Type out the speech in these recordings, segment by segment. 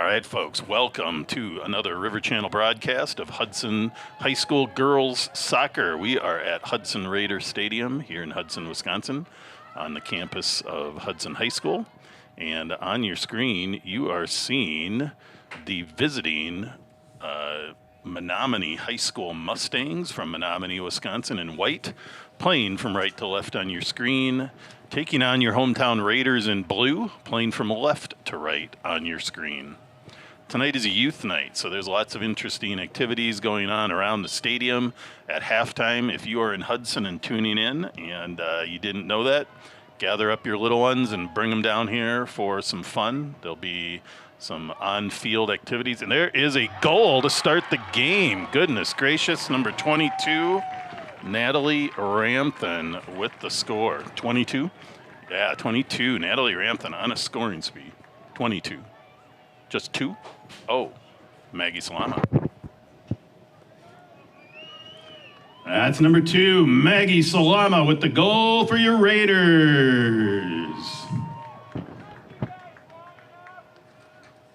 All right, folks, welcome to another River Channel broadcast of Hudson High School Girls Soccer. We are at Hudson Raider Stadium here in Hudson, Wisconsin, on the campus of Hudson High School. And on your screen, you are seeing the visiting Menomonie High School Mustangs from Menomonie, Wisconsin in white, playing from right to left on your screen, taking on your hometown Raiders in blue, playing from left to right on your screen. Tonight is a youth night, so there's lots of interesting activities going on around the stadium at halftime. If you are in Hudson and tuning in and you didn't know that, gather up your little ones and bring them down here for some fun. There'll be some on-field activities. And there is a goal to start the game. Goodness gracious, number 22, Natalie Ramthen with the score. 22? Yeah, 22. Natalie Ramthen on a scoring speed. 22. Just two? Oh, Maggie Salama. That's number 2, Maggie Salama with the goal for your Raiders.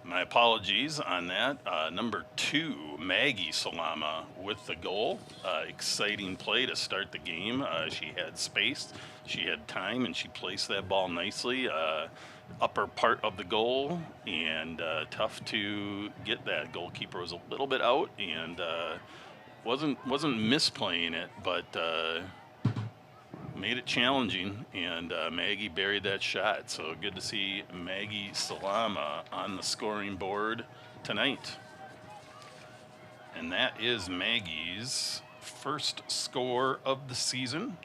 My apologies on that. Number 2, Maggie Salama with the goal. Exciting play to start the game. She had space, she had time, and she placed that ball nicely. Upper part of the goal, and tough to get that. Goalkeeper was a little bit out and wasn't misplaying it, but made it challenging, and Maggie buried that shot. So good to see Maggie Salama on the scoring board tonight. And that is Maggie's first score of the season,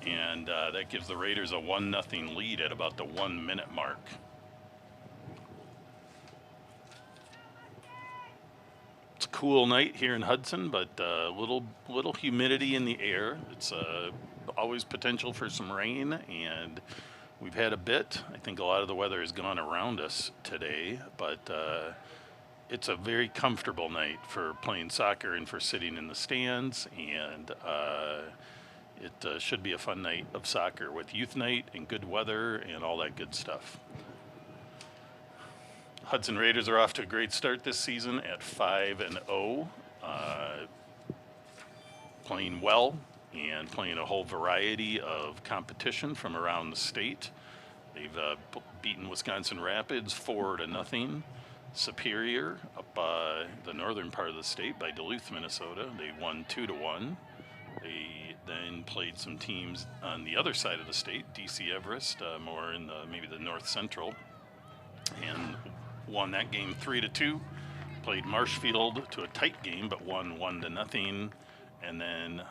and that gives the Raiders a 1-0 lead at about the 1-minute mark. It's a cool night here in Hudson, but little humidity in the air. It's always potential for some rain, and we've had a bit. I think a lot of the weather has gone around us today, but it's a very comfortable night for playing soccer and for sitting in the stands, and it should be a fun night of soccer with youth night and good weather and all that good stuff. Hudson Raiders are off to a great start this season at 5-0, playing well and playing a whole variety of competition from around the state. They've beaten Wisconsin Rapids 4-0. Superior up the northern part of the state by Duluth, Minnesota. They won 2-1. They then played some teams on the other side of the state, DC Everest, more in maybe the north central, and won that game 3-2. Played Marshfield to a tight game, but won 1-0, and then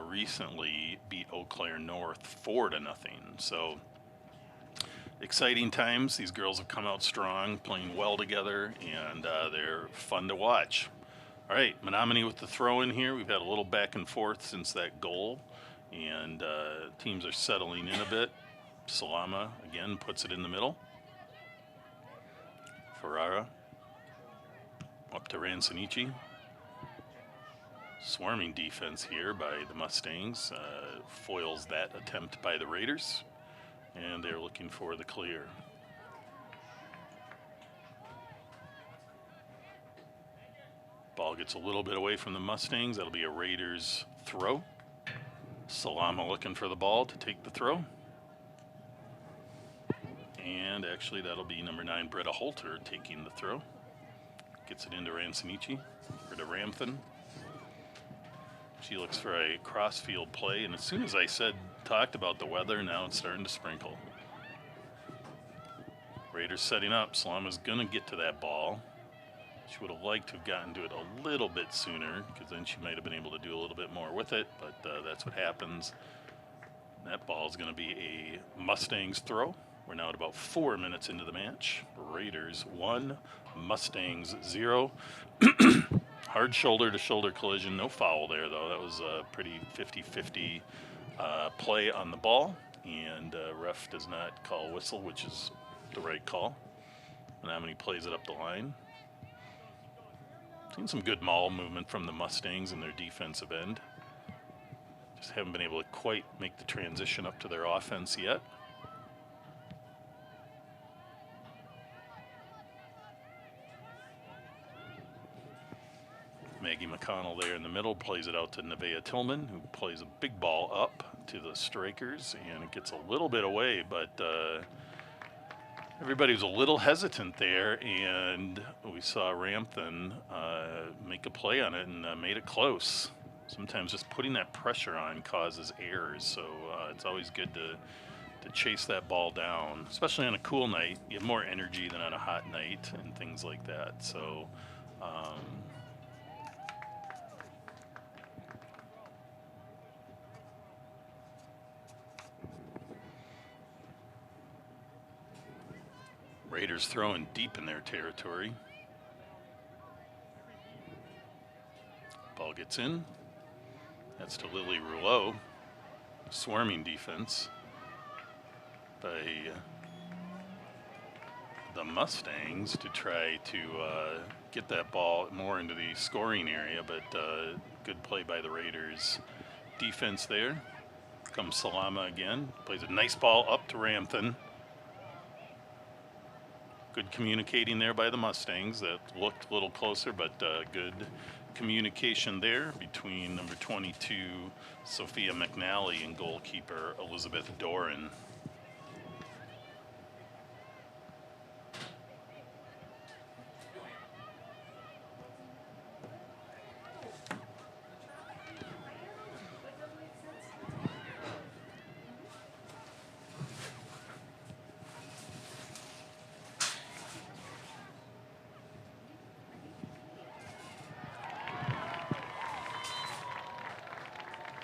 recently beat Eau Claire North 4-0. So exciting times. These girls have come out strong, playing well together, and they're fun to watch. All right, Menomonie with the throw in here. We've had a little back and forth since that goal, and teams are settling in a bit. Salama, again, puts it in the middle. Ferrara up to Ransonici. Swarming defense here by the Mustangs. Foils that attempt by the Raiders, and they're looking for the clear. Ball gets a little bit away from the Mustangs. That'll be a Raiders throw. Salama looking for the ball to take the throw. And actually that'll be number 9, Britta Holter, taking the throw. Gets it into Ransonici, or to Ramthen. She looks for a cross-field play, and as soon as I talked about the weather, now it's starting to sprinkle. Raiders setting up. Salama's gonna get to that ball. She would have liked to have gotten to it a little bit sooner, because then she might have been able to do a little bit more with it, but that's what happens. That ball is going to be a Mustangs throw. We're now at about 4 minutes into the match. Raiders 1, Mustangs 0. Hard shoulder-to-shoulder collision. No foul there, though. That was a pretty 50-50 play on the ball, and ref does not call whistle, which is the right call. Menomonie plays it up the line. Seen some good maul movement from the Mustangs in their defensive end. Just haven't been able to quite make the transition up to their offense yet. Maggie McConnell there in the middle plays it out to Nevaeh Tillman, who plays a big ball up to the strikers, and it gets a little bit away, but everybody was a little hesitant there, and we saw Ramthen make a play on it and made it close. Sometimes just putting that pressure on causes errors, so it's always good to chase that ball down, especially on a cool night. You have more energy than on a hot night and things like that. So Raiders throwing deep in their territory. Ball gets in. That's to Lily Rouleau. Swarming defense by the Mustangs to try to get that ball more into the scoring area, but good play by the Raiders. Defense there. Comes Salama again. Plays a nice ball up to Ramthen. Good communicating there by the Mustangs. That looked a little closer, but good communication there between number 22, Sophia McNally, and goalkeeper Elizabeth Doran.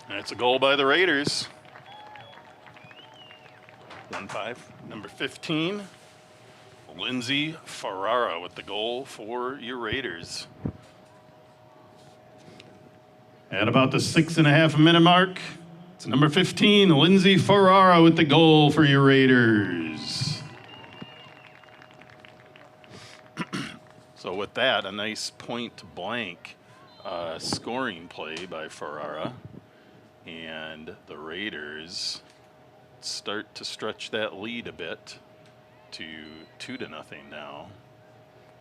That's a goal by the Raiders. 1-5. Number 15, Lindsay Ferrara with the goal for your Raiders. At about the 6.5 minute mark, it's number 15, Lindsay Ferrara with the goal for your Raiders. So with that, a nice point blank scoring play by Ferrara. And the Raiders start to stretch that lead a bit to 2-0 now.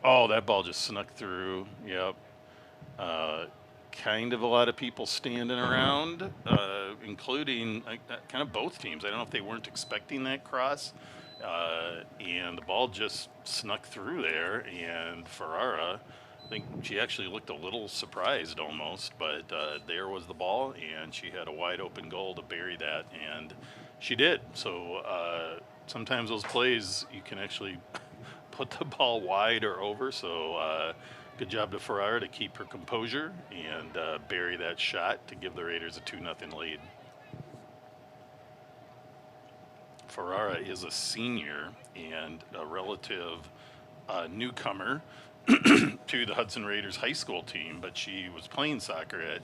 Oh, that ball just snuck through. Yep. Kind of a lot of people standing around, including kind of both teams. I don't know if they weren't expecting that cross. And the ball just snuck through there, and Ferrara, I think she actually looked a little surprised almost, but there was the ball, and she had a wide open goal to bury that, and she did. So sometimes those plays, you can actually put the ball wide or over. So good job to Ferrara to keep her composure and bury that shot to give the Raiders a 2-0 lead. Ferrara is a senior and a relative newcomer to the Hudson Raiders high school team, but she was playing soccer at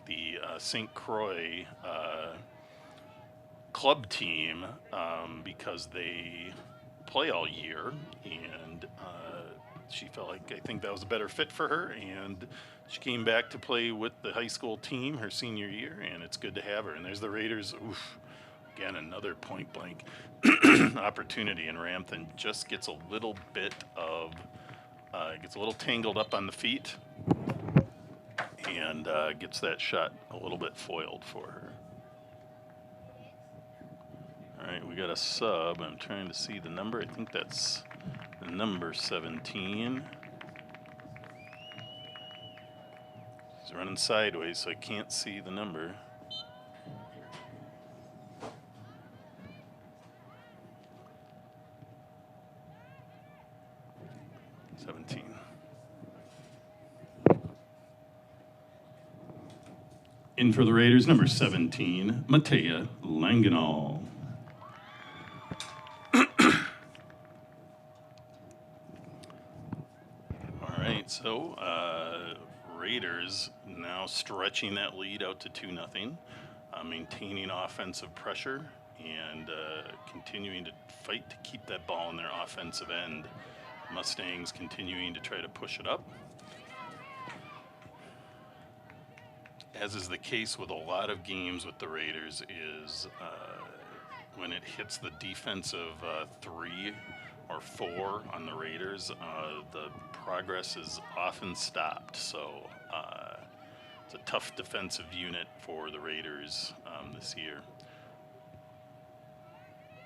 the St. Croix club team because they play all year, and she felt like, I think that was a better fit for her, and she came back to play with the high school team her senior year, and it's good to have her. And there's the Raiders. Oof, again, another point blank opportunity, and Ramthen just gets a little bit of gets a little tangled up on the feet and gets that shot a little bit foiled for her. All right, we got a sub. I'm trying to see the number. I think that's the number 17. He's running sideways, so I can't see the number. In for the Raiders, number 17, Matea Langenal. All right, so Raiders now stretching that lead out to 2-0, maintaining offensive pressure and continuing to fight to keep that ball in their offensive end. Mustangs continuing to try to push it up. As is the case with a lot of games with the Raiders, is when it hits the defensive 3 or 4 on the Raiders, the progress is often stopped. So it's a tough defensive unit for the Raiders this year.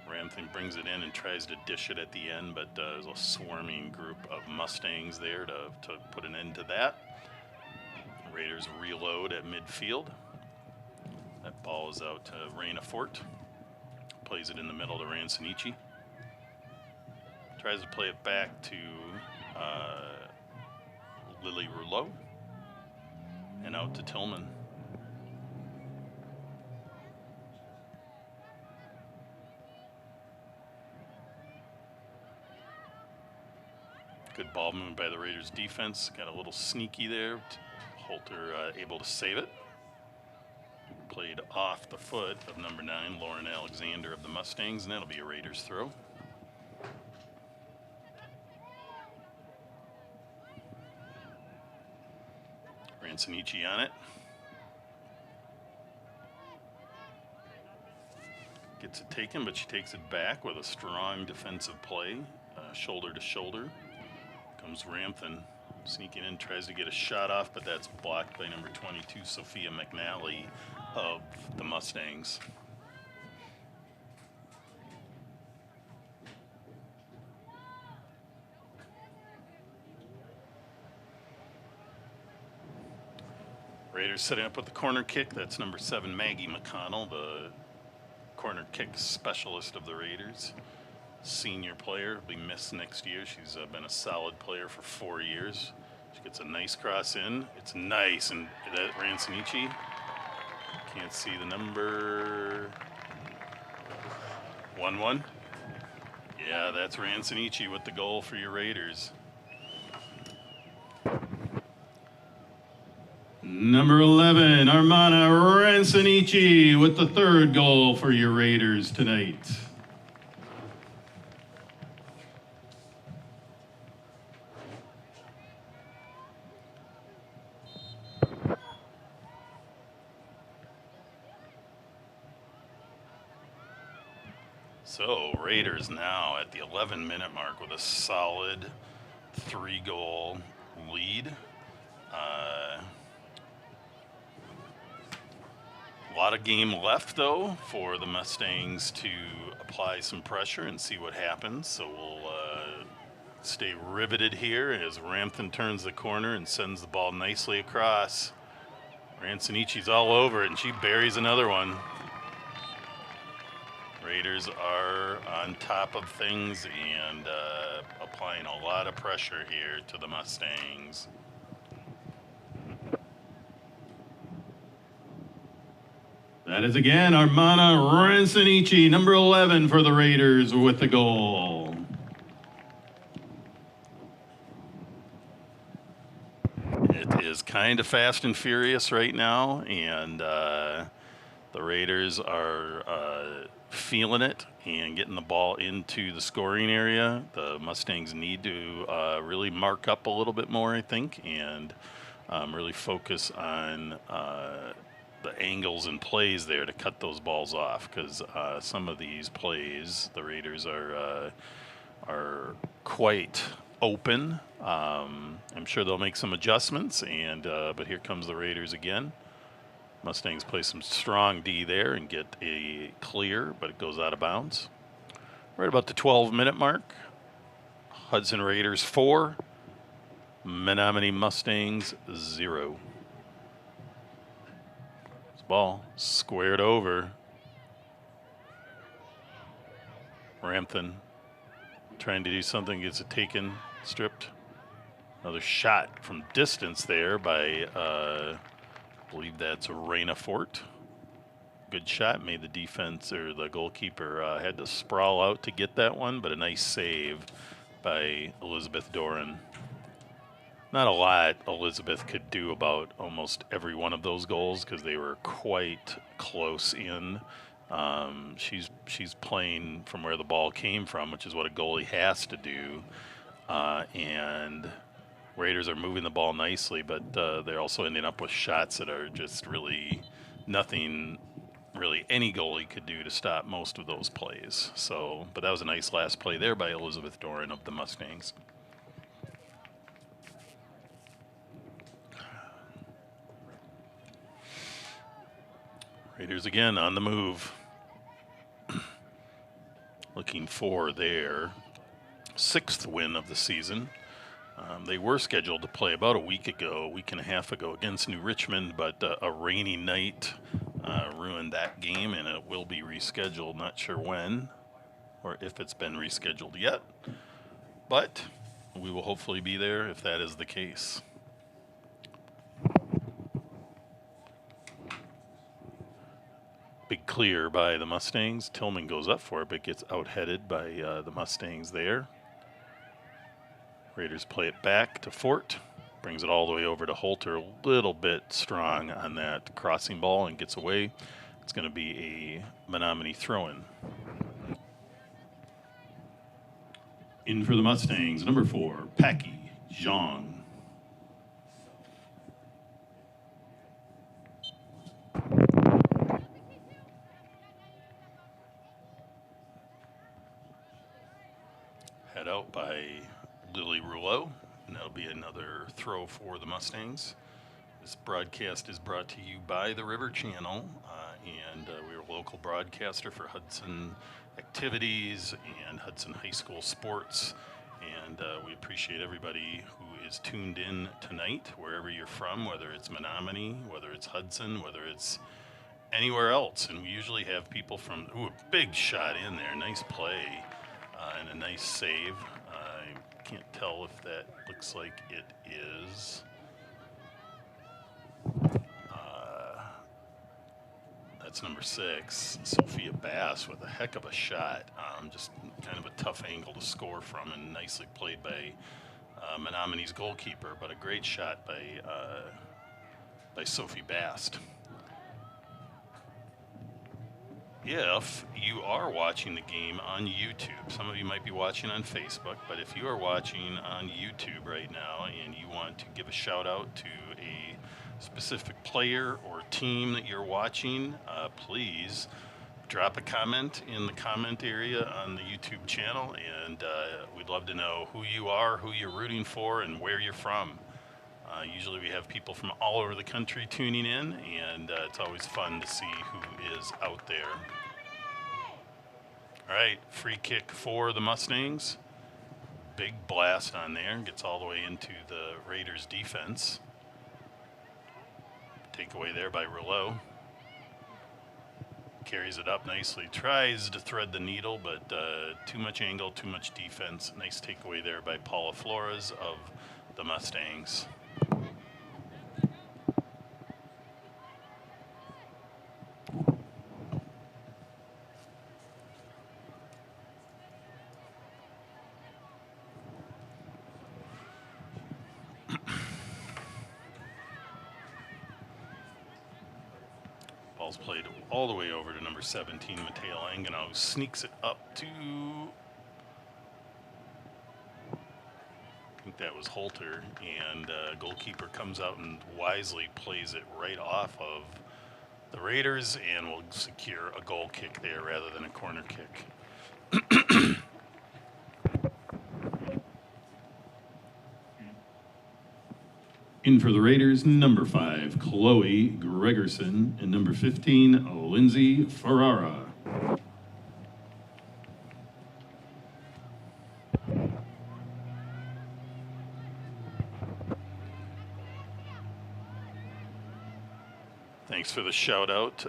Ramthing brings it in and tries to dish it at the end, but there's a swarming group of Mustangs there to put an end to that. The Raiders reload at midfield. That ball is out to Reina Fort. Plays it in the middle to Ransonici. Tries to play it back to Lily Rouleau. And out to Tillman. Good ball movement by the Raiders defense. Got a little sneaky there. Holter able to save it. Played off the foot of number 9, Lauren Alexander of the Mustangs, and that'll be a Raiders throw. Ransonici on it. Gets it taken, but she takes it back with a strong defensive play, shoulder to shoulder. Comes Ramthen, sneaking in, tries to get a shot off, but that's blocked by number 22, Sophia McNally of the Mustangs. Raiders setting up with the corner kick. That's number 7, Maggie McConnell, the corner kick specialist of the Raiders. Senior player, will be missed next year. She's been a solid player for 4 years. She gets a nice cross in. It's nice, and that Ransonici. Can't see the number. 1-1. Yeah, that's Ransonici with the goal for your Raiders. Number 11, Armana Ransonici with the 3rd goal for your Raiders tonight. So Raiders now at the 11-minute mark with a solid 3-goal lead. A lot of game left, though, for the Mustangs to apply some pressure and see what happens. So we'll stay riveted here as Ramthen turns the corner and sends the ball nicely across. Ransonici's all over it, and she buries another one. Raiders are on top of things and applying a lot of pressure here to the Mustangs. That is again Armana Ransonici, number 11 for the Raiders with the goal. It is kind of fast and furious right now, and the Raiders are feeling it and getting the ball into the scoring area. The Mustangs need to really mark up a little bit more, I think, and really focus on the angles and plays there to cut those balls off, because some of these plays, the Raiders are quite open. I'm sure they'll make some adjustments, and but here comes the Raiders again. Mustangs play some strong D there and get a clear, but it goes out of bounds. Right about the 12-minute mark. Hudson Raiders 4, Menomonie Mustangs 0. This ball squared over. Ramthen trying to do something, gets it taken, stripped. Another shot from distance there by I believe that's Reina Fort. Good shot, made the defense, or the goalkeeper had to sprawl out to get that one, but a nice save by Elizabeth Doran. Not a lot Elizabeth could do about almost every one of those goals because they were quite close in. She's playing from where the ball came from, which is what a goalie has to do. And Raiders are moving the ball nicely, but they're also ending up with shots that are just really nothing really any goalie could do to stop most of those plays. So, but that was a nice last play there by Elizabeth Doran of the Mustangs. Raiders again on the move. Looking for their 6th win of the season. They were scheduled to play about a week and a half ago against New Richmond, but a rainy night ruined that game, and it will be rescheduled. Not sure when or if it's been rescheduled yet, but we will hopefully be there if that is the case. Big clear by the Mustangs. Tillman goes up for it, but gets out-headed by the Mustangs there. Raiders play it back to Fort. Brings it all the way over to Holter. A little bit strong on that crossing ball and gets away. It's going to be a Menomonie throw-in. In for the Mustangs, number 4, Packy Zhang. Head out by Lily Rouleau, and that'll be another throw for the Mustangs. This broadcast is brought to you by the River Channel, and we're a local broadcaster for Hudson activities and Hudson High School sports, and we appreciate everybody who is tuned in tonight, wherever you're from, whether it's Menomonie, whether it's Hudson, whether it's anywhere else. And we usually have people from, a big shot in there, nice play, and a nice save. I can't tell if that looks like it is. That's number 6, Sophia Bass, with a heck of a shot. Just kind of a tough angle to score from, and nicely played by Menomonie's goalkeeper, but a great shot by Sophie Bast. If you are watching the game on YouTube, some of you might be watching on Facebook, but if you are watching on YouTube right now and you want to give a shout out to a specific player or team that you're watching, please drop a comment in the comment area on the YouTube channel, and we'd love to know who you are, who you're rooting for, and where you're from. Usually we have people from all over the country tuning in, and it's always fun to see who is out there. All right, free kick for the Mustangs. Big blast on there, gets all the way into the Raiders defense. Takeaway there by Rouleau. Carries it up nicely, tries to thread the needle, but too much angle, too much defense. Nice takeaway there by Paula Flores of the Mustangs. Ball's played all the way over to number 17, Mateo Angano. Sneaks it up to, I think that was Holter, and goalkeeper comes out and wisely plays it right off of the Raiders and will secure a goal kick there rather than a corner kick. In for the Raiders, number 5, Chloe Gregerson, and number 15, Lindsay Ferrara. Thanks for the shout out,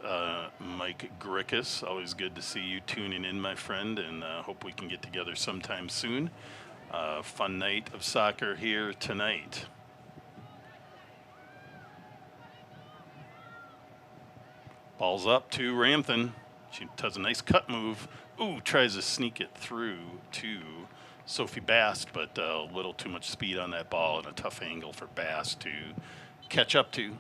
Mike Grickus. Always good to see you tuning in, my friend, and hope we can get together sometime soon. Fun night of soccer here tonight. Ball's up to Ramthen. She does a nice cut move. Ooh, tries to sneak it through to Sophie Bast, but a little too much speed on that ball and a tough angle for Bast to catch up to.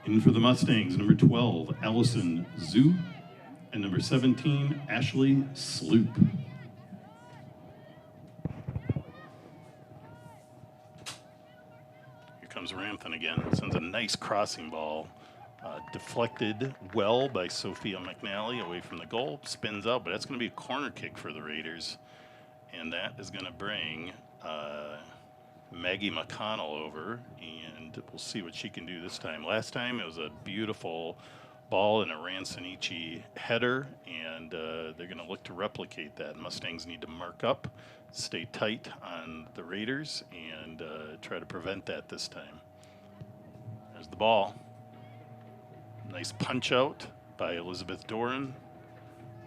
In for the Mustangs, number 12, Allison Zhu, and number 17, Ashley Sloop. Here comes Ramthan again. Sends a nice crossing ball. Deflected well by Sophia McNally away from the goal. Spins out, but that's going to be a corner kick for the Raiders. And that is going to bring Maggie McConnell over, and we'll see what she can do this time. Last time it was a beautiful ball and a Ransonici header, and they're going to look to replicate that. Mustangs need to mark up, stay tight on the Raiders, and try to prevent that this time. There's the ball. Nice punch out by Elizabeth Doran.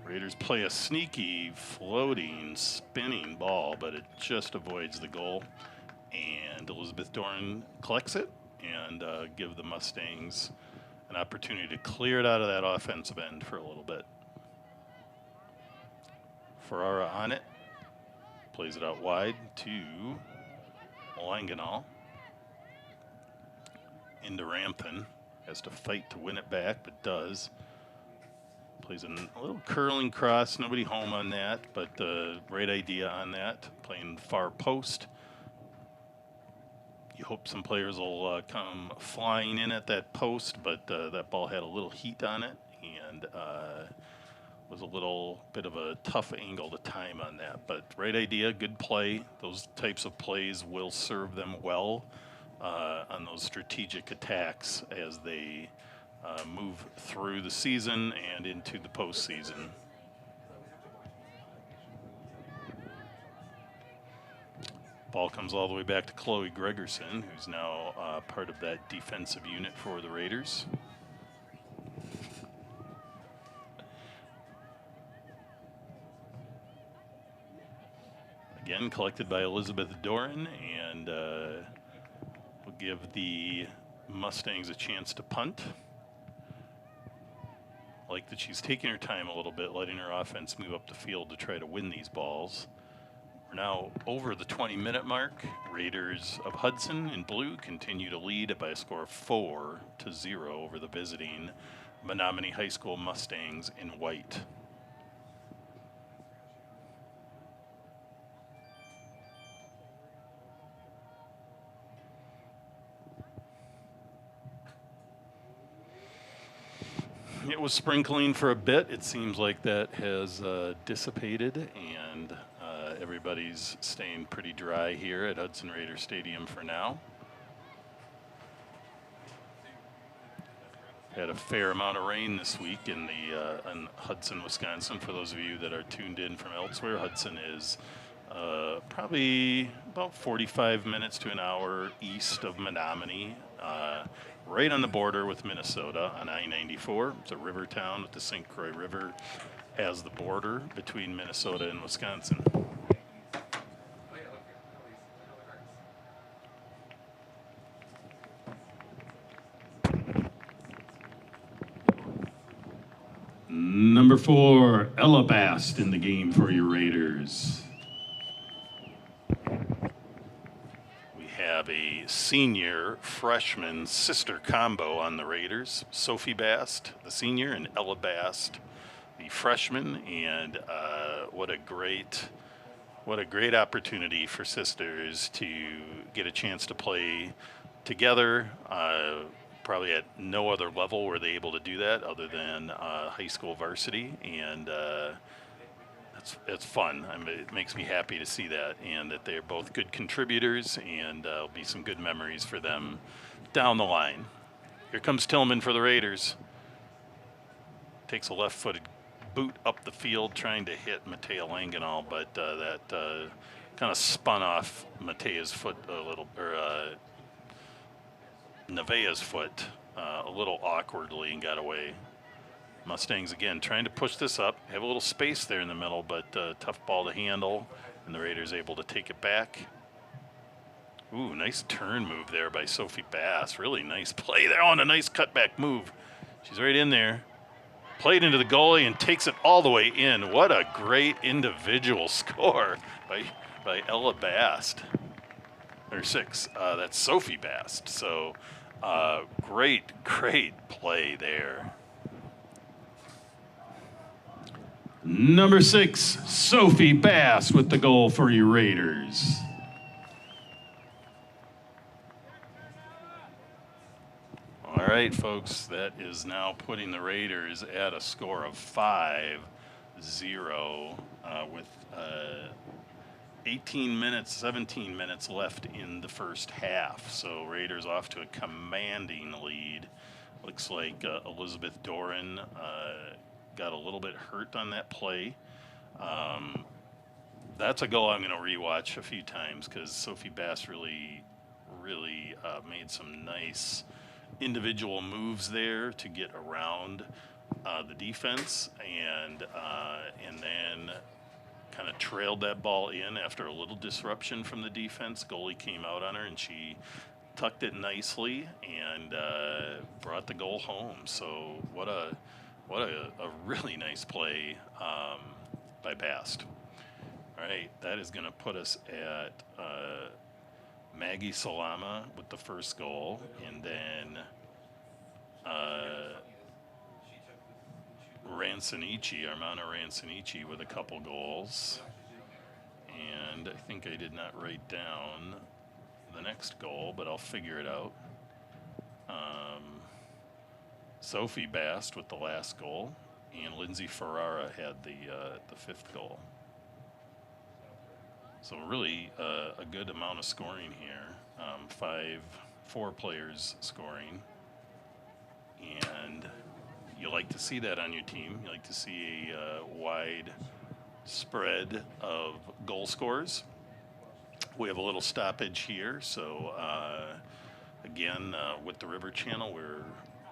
Raiders play a sneaky, floating, spinning ball, but it just avoids the goal. And Elizabeth Doran collects it and give the Mustangs an opportunity to clear it out of that offensive end for a little bit. Ferrara on it. Plays it out wide to Langenal. Into Ramthan. Has to fight to win it back, but does. Plays a little curling cross. Nobody home on that, but right idea on that. Playing far post. You hope some players will come flying in at that post, but that ball had a little heat on it and was a little bit of a tough angle to time on that. But right idea, good play. Those types of plays will serve them well on those strategic attacks as they move through the season and into the postseason. Ball comes all the way back to Chloe Gregerson, who's now part of that defensive unit for the Raiders. Again, collected by Elizabeth Doran, and will give the Mustangs a chance to punt. Like that she's taking her time a little bit, letting her offense move up the field to try to win these balls. We're now over the 20-minute mark. Raiders of Hudson in blue continue to lead by a score of 4-0 over the visiting Menomonie High School Mustangs in white. It was sprinkling for a bit. It seems like that has dissipated, and everybody's staying pretty dry here at Hudson Raider Stadium for now. Had a fair amount of rain this week in Hudson, Wisconsin. For those of you that are tuned in from elsewhere, Hudson is probably about 45 minutes to an hour east of Menomonie. Right on the border with Minnesota on I-94. It's a river town with the St. Croix River as the border between Minnesota and Wisconsin. Number 4, Ella Bast in the game for your Raiders. Have a senior freshman sister combo on the Raiders. Sophie Bast, the senior, and Ella Bast, the freshman. And what a great opportunity for sisters to get a chance to play together. Probably at no other level were they able to do that other than high school varsity, and it's fun. I mean, it makes me happy to see that, and that they're both good contributors, and there'll be some good memories for them down the line. Here comes Tillman for the Raiders. Takes a left-footed boot up the field trying to hit Matea Langenal, but that kind of spun off Matea's foot a little, or Nevaeh's foot a little awkwardly and got away. Mustangs again trying to push this up. Have a little space there in the middle, but tough ball to handle, and the Raiders able to take it back. Ooh, nice turn move there by Sophie Bass. Really nice play there on a nice cutback move. She's right in there. Played into the goalie and takes it all the way in. What a great individual score by Ella Bast. Or 6. That's Sophie Bast. So Great play there. Number 6, Sophie Bass with the goal for your Raiders. All right, folks, that is now putting the Raiders at a score of 5-0 with 18 minutes, 17 minutes left in the first half. So Raiders off to a commanding lead. Looks like Elizabeth Doran got a little bit hurt on that play. That's a goal I'm going to rewatch a few times because Sophie Bass really made some nice individual moves there to get around the defense, and then kind of trailed that ball in after a little disruption from the defense. Goalie came out on her, and she tucked it nicely and brought the goal home. So what a really nice play by Bast. All right, that is going to put us at Maggie Salama with the first goal, and then Armana Rancinici with a couple goals. And I think I did not write down the next goal, but I'll figure it out. Sophie Bast with the last goal, and Lindsay Ferrara had the fifth goal. So really a good amount of scoring here. 4 players scoring, and you like to see that on your team. You like to see a wide spread of goal scorers. We have a little stoppage here, so again, with the River Channel, we're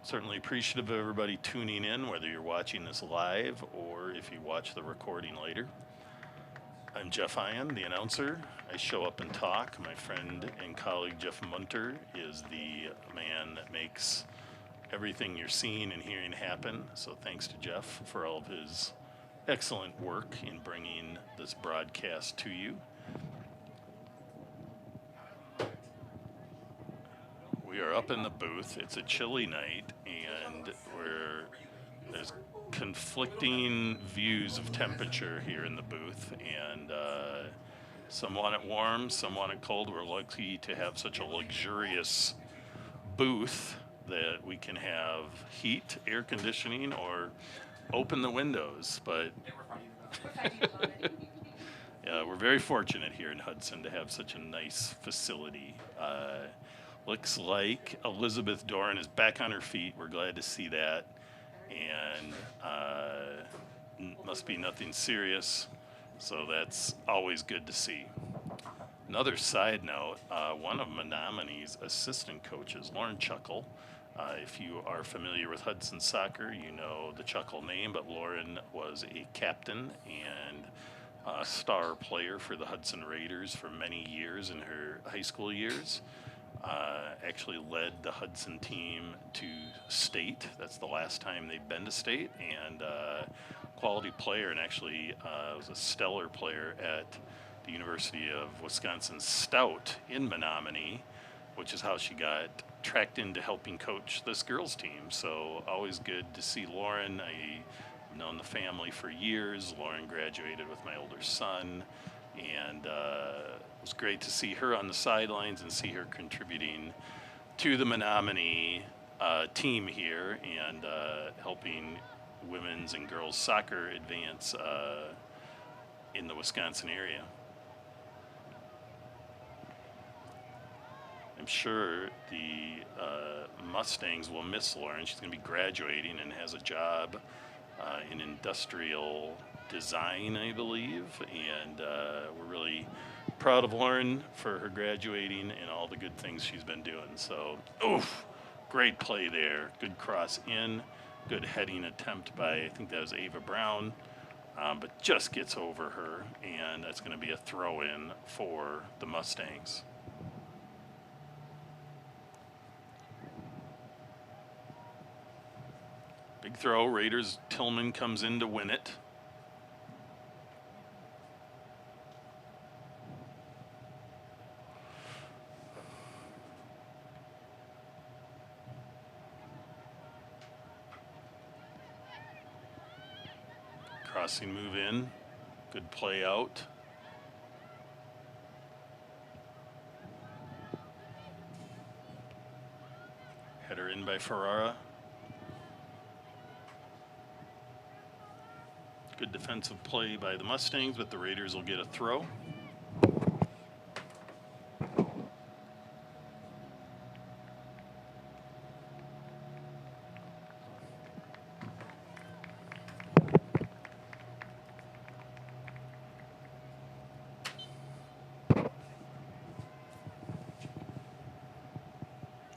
certainly appreciative of everybody tuning in, whether you're watching this live or if you watch the recording later. I'm Jeff Ian, the announcer. I show up and talk. My friend and colleague Jeff Munter is the man that makes everything you're seeing and hearing happen. So thanks to Jeff for all of his excellent work in bringing this broadcast to you. We are up in the booth. It's a chilly night, and there's conflicting views of temperature here in the booth, and some want it warm, some want it cold. We're lucky to have such a luxurious booth that we can have heat, air conditioning, or open the windows. But yeah, we're very fortunate here in Hudson to have such a nice facility. Looks like Elizabeth Doran is back on her feet. We're glad to see that. And must be nothing serious. So that's always good to see. Another side note, one of Menomonie's assistant coaches, Lauren Chuckle. If you are familiar with Hudson soccer, you know the Chuckle name, but Lauren was a captain and a star player for the Hudson Raiders for many years in her high school years. Actually led the Hudson team to state. That's the last time they've been to state, and quality player, and actually was a stellar player at the University of Wisconsin Stout in Menomonie, which is how she got tracked into helping coach this girls team. So always good to see Lauren. I've known the family for years. Lauren graduated with my older son, and it was great to see her on the sidelines and see her contributing to the Menomonie team here and helping women's and girls soccer advance in the Wisconsin area. I'm sure the Mustangs will miss Lauren. She's going to be graduating and has a job in industrial design, I believe. And we're really proud of Lauren for her graduating and all the good things she's been doing. So, great play there. Good cross in. Good heading attempt by, I think that was Ava Brown. But just gets over her. And that's going to be a throw-in for the Mustangs. Big throw. Raiders. Tillman comes in to win it. Crossing move in. Good play out. Header in by Ferrara. Good defensive play by the Mustangs, but the Raiders will get a throw.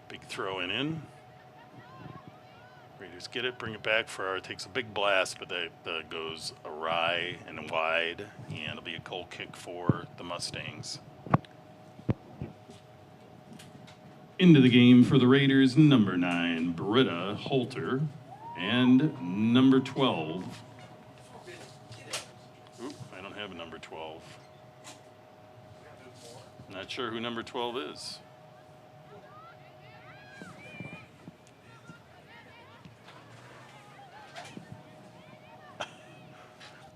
Big throw in. Raiders get it, bring it back. Ferrara takes a big blast, but that goes awry and wide, and it'll be a goal kick for the Mustangs. Into the game for the Raiders, number 9, Britta Holter, and number 12. Oop, I don't have a number 12. Not sure who number 12 is.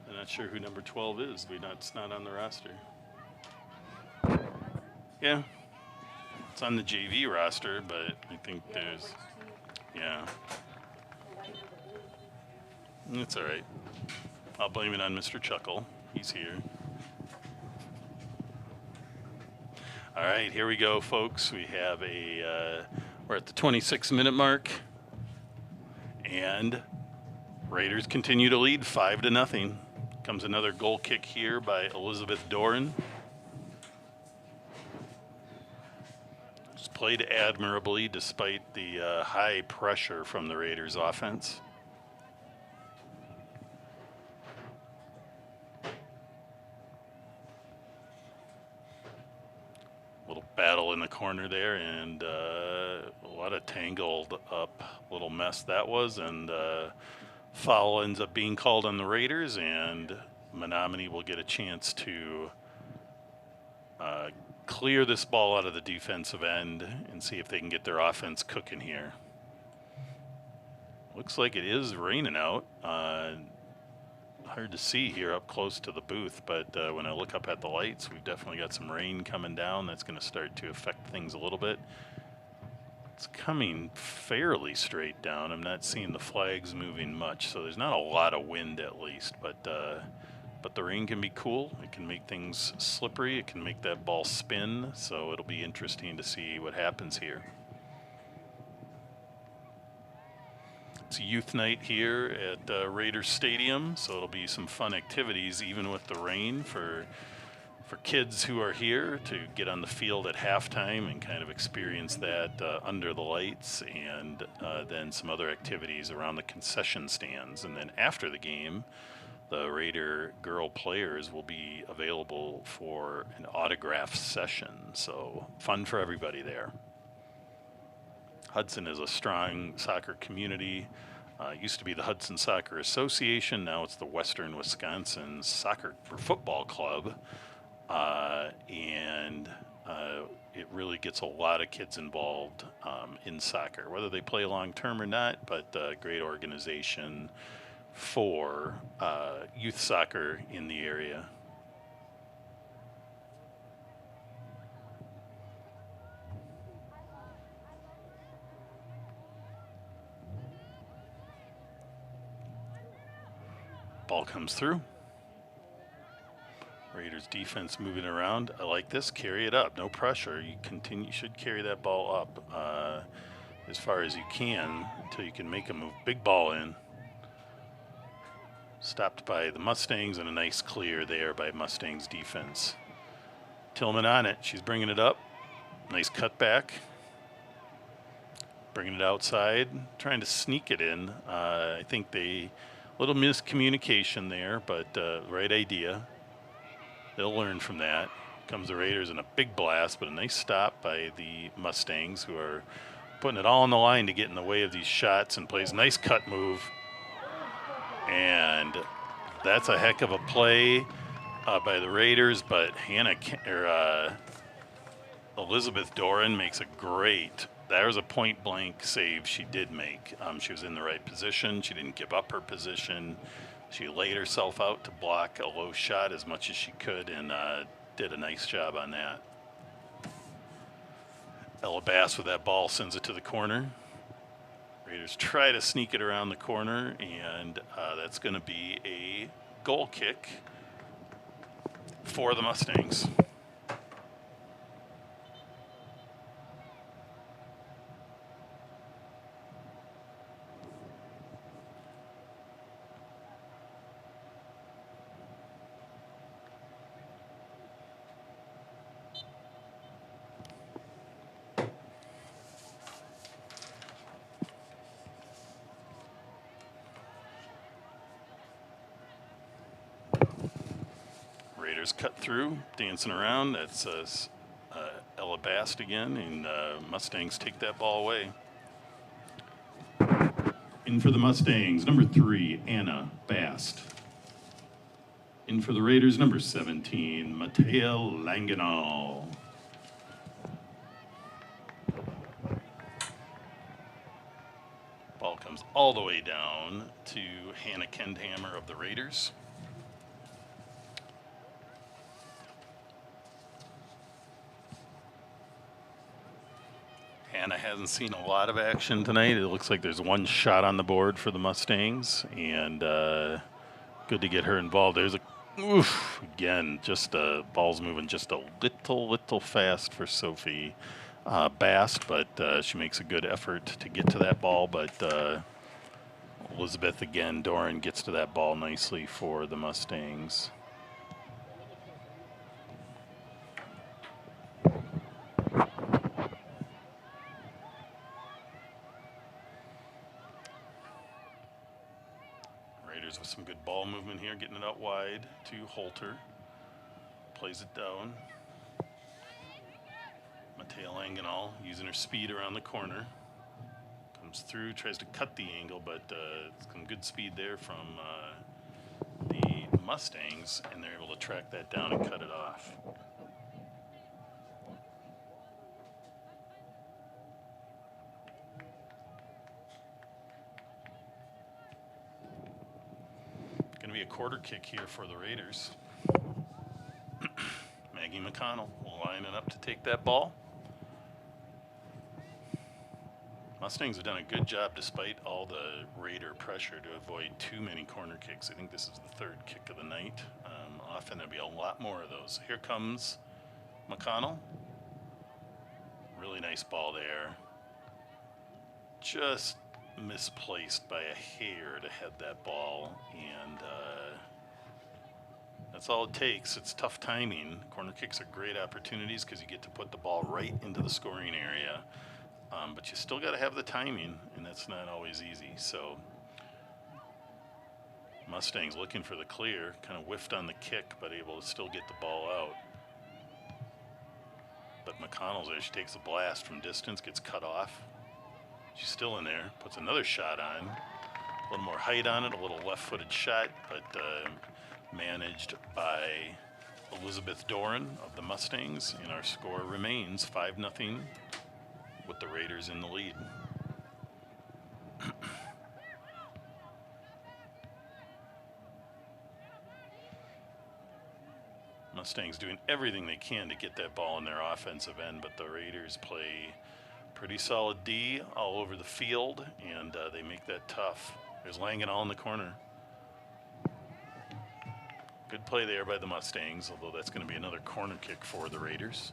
I'm not sure who number 12 is. It's not on the roster. Yeah. It's on the JV roster, but I think there's, yeah. It's all right. I'll blame it on Mr. Chuckle. He's here. All right, here we go, folks. We have we're at the 26-minute mark, and Raiders continue to lead 5-0. Comes another goal kick here by Elizabeth Doran. Played admirably despite the high pressure from the Raiders offense. Little battle in the corner there, and a lot of tangled up little mess that was, and foul ends up being called on the Raiders, and Menomonie will get a chance to clear this ball out of the defensive end and see if they can get their offense cooking here. Looks like it is raining out. Hard to see here up close to the booth, but when I look up at the lights, we've definitely got some rain coming down. That's going to start to affect things a little bit. It's coming fairly straight down. I'm not seeing the flags moving much, so there's not a lot of wind at least, but the rain can be cool. It can make things slippery. It can make that ball spin. So it'll be interesting to see what happens here. It's a youth night here at Raiders Stadium. So it'll be some fun activities even with the rain for kids who are here to get on the field at halftime and kind of experience that under the lights, and then some other activities around the concession stands. And then after the game, the Raider girl players will be available for an autograph session. So fun for everybody there. Hudson is a strong soccer community. It used to be the Hudson Soccer Association. Now it's the Western Wisconsin Football Club. And it really gets a lot of kids involved in soccer, whether they play long term or not, but great organization for youth soccer in the area. Ball comes through. Raiders defense moving around. I like this. Carry it up. No pressure. You should carry that ball up as far as you can until you can make a move. Big ball in. Stopped by the Mustangs, and a nice clear there by Mustangs defense. Tillman on it. She's bringing it up. Nice cutback. Bringing it outside. Trying to sneak it in. I think little miscommunication there, but right idea. They'll learn from that. Comes the Raiders in a big blast, but a nice stop by the Mustangs, who are putting it all on the line to get in the way of these shots, and plays a nice cut move. And that's a heck of a play by the Raiders, but Elizabeth Doran makes a great. That was a point-blank save she did make. She was in the right position. She didn't give up her position. She laid herself out to block a low shot as much as she could and did a nice job on that. Ella Bass with that ball sends it to the corner. Raiders try to sneak it around the corner, and that's going to be a goal kick for the Mustangs. Raiders cut through, dancing around. That's Ella Bast again, and Mustangs take that ball away. In for the Mustangs, number 3, Anna Bast. In for the Raiders, number 17, Matea Langenau. Ball comes all the way down to Hannah Kendhammer of the Raiders. Hannah hasn't seen a lot of action tonight. It looks like there's one shot on the board for the Mustangs, and good to get her involved. There's a oof again. Just ball's moving just a little fast for Sophie Bast, but she makes a good effort to get to that ball. But Elizabeth again, Doran gets to that ball nicely for the Mustangs. Raiders with some good ball movement here, getting it out wide to Holter. Plays it down. Matea Langenau using her speed around the corner. Comes through, tries to cut the angle, but some good speed there from the Mustangs, and they're able to track that down and cut it off. Going to be a quarter kick here for the Raiders. Maggie McConnell lining up to take that ball. Mustangs have done a good job despite all the Raider pressure to avoid too many corner kicks. I think this is the third kick of the night. Often there'll be a lot more of those. Here comes McConnell. Really nice ball there. Just misplaced by a hair to head that ball, and that's all it takes. It's tough timing. Corner kicks are great opportunities because you get to put the ball right into the scoring area. But you still got to have the timing, and that's not always easy. So Mustangs looking for the clear, kind of whiffed on the kick, but able to still get the ball out. But McConnell's there. She takes a blast from distance, gets cut off. She's still in there, puts another shot on. A little more height on it, a little left-footed shot, but managed by Elizabeth Doran of the Mustangs, and our score remains 5-0 with the Raiders in the lead. Mustangs doing everything they can to get that ball in their offensive end, but the Raiders play pretty solid D all over the field, and they make that tough. There's Langenau in the corner. Good play there by the Mustangs, although that's going to be another corner kick for the Raiders.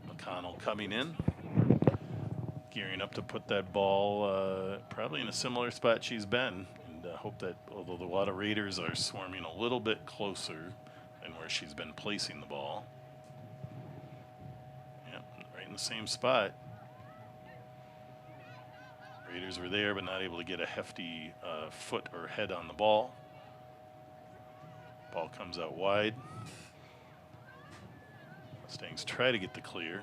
McConnell coming in, gearing up to put that ball probably in a similar spot she's been. And hope that, although a lot of Raiders are swarming a little bit closer than where she's been placing the ball. Yep, right in the same spot. Raiders were there, but not able to get a hefty foot or head on the ball. Ball comes out wide. Mustangs try to get the clear.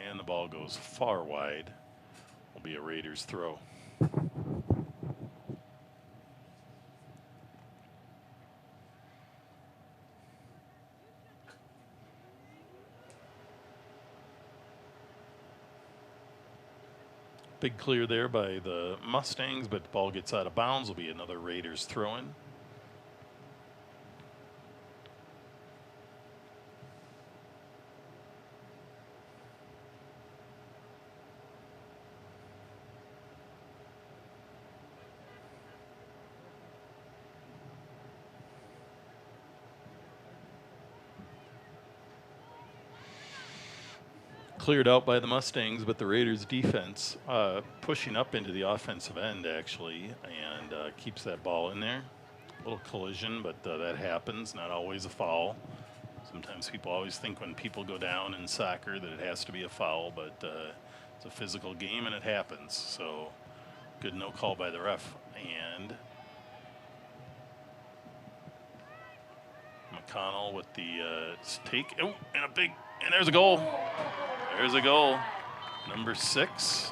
And the ball goes far wide. Will be a Raiders throw. Big clear there by the Mustangs, but the ball gets out of bounds. Will be another Raiders throw-in. Cleared out by the Mustangs, but the Raiders defense pushing up into the offensive end actually, and keeps that ball in there. A little collision, but that happens, not always a foul. Sometimes people always think when people go down in soccer that it has to be a foul, but it's a physical game and it happens. So good no call by the ref. And McConnell with the take. Oh, and there's a goal. There's a goal. Number 6,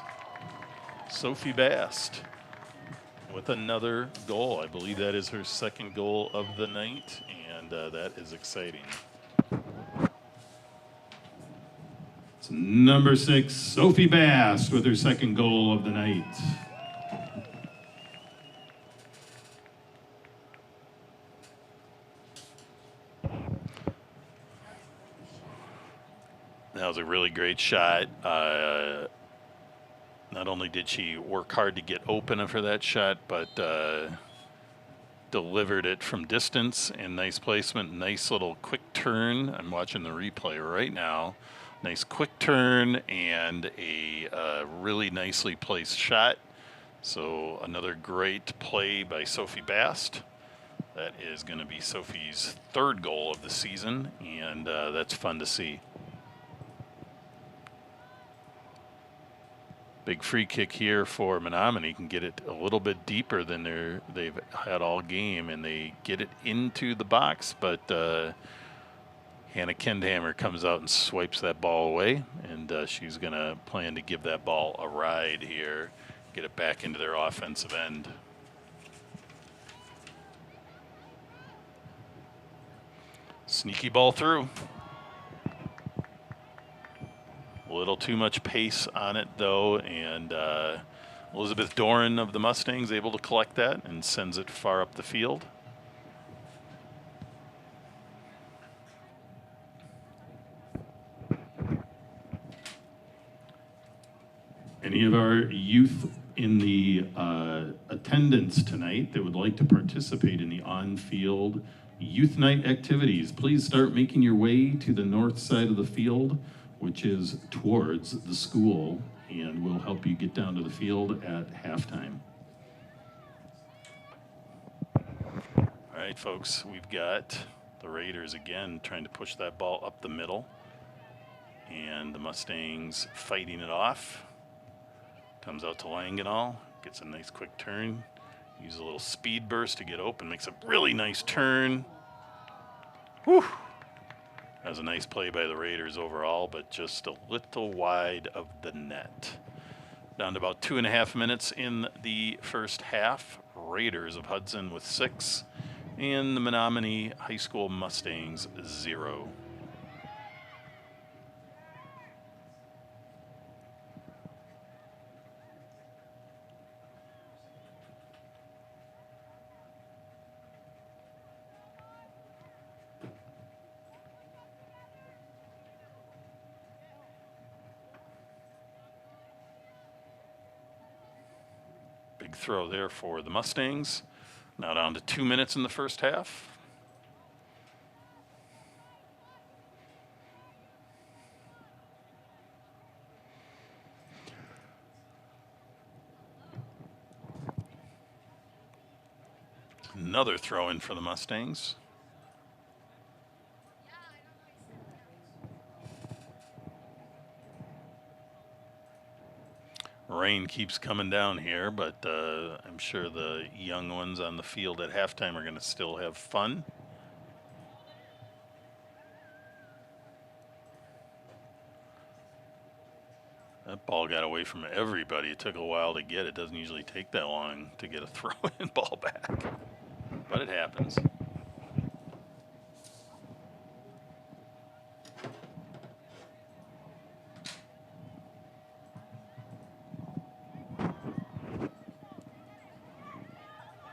Sophie Bast with another goal. I believe that is her second goal of the night, and that is exciting. It's number 6, Sophie Bast with her second goal of the night. That was a really great shot. Not only did she work hard to get open for that shot, but delivered it from distance and nice placement. Nice little quick turn. I'm watching the replay right now. Nice quick turn and a really nicely placed shot. So another great play by Sophie Bast. That is going to be Sophie's 3rd goal of the season, and that's fun to see. Big free kick here for Menomonie. Can get it a little bit deeper than they've had all game, and they get it into the box, but Hannah Kendhammer comes out and swipes that ball away, and she's going to plan to give that ball a ride here, get it back into their offensive end. Sneaky ball through. A little too much pace on it, though, and Elizabeth Doran of the Mustangs able to collect that and sends it far up the field. Any of our youth in the attendance tonight that would like to participate in the on-field youth night activities, please start making your way to the north side of the field, which is towards the school, and we'll help you get down to the field at halftime. All right, folks, we've got the Raiders again trying to push that ball up the middle, and the Mustangs fighting it off. Comes out to Langenall, gets a nice quick turn, uses a little speed burst to get open, makes a really nice turn. Whew. That was a nice play by the Raiders overall, but just a little wide of the net. Down to about 2.5 minutes in the first half. Raiders of Hudson with 6, and the Menomonie High School Mustangs 0. Big throw there for the Mustangs. Now down to 2 minutes in the first half. Another throw in for the Mustangs. Rain keeps coming down here, but I'm sure the young ones on the field at halftime are going to still have fun. That ball got away from everybody. It took a while to get. It doesn't usually take that long to get a throw-in ball back, but it happens.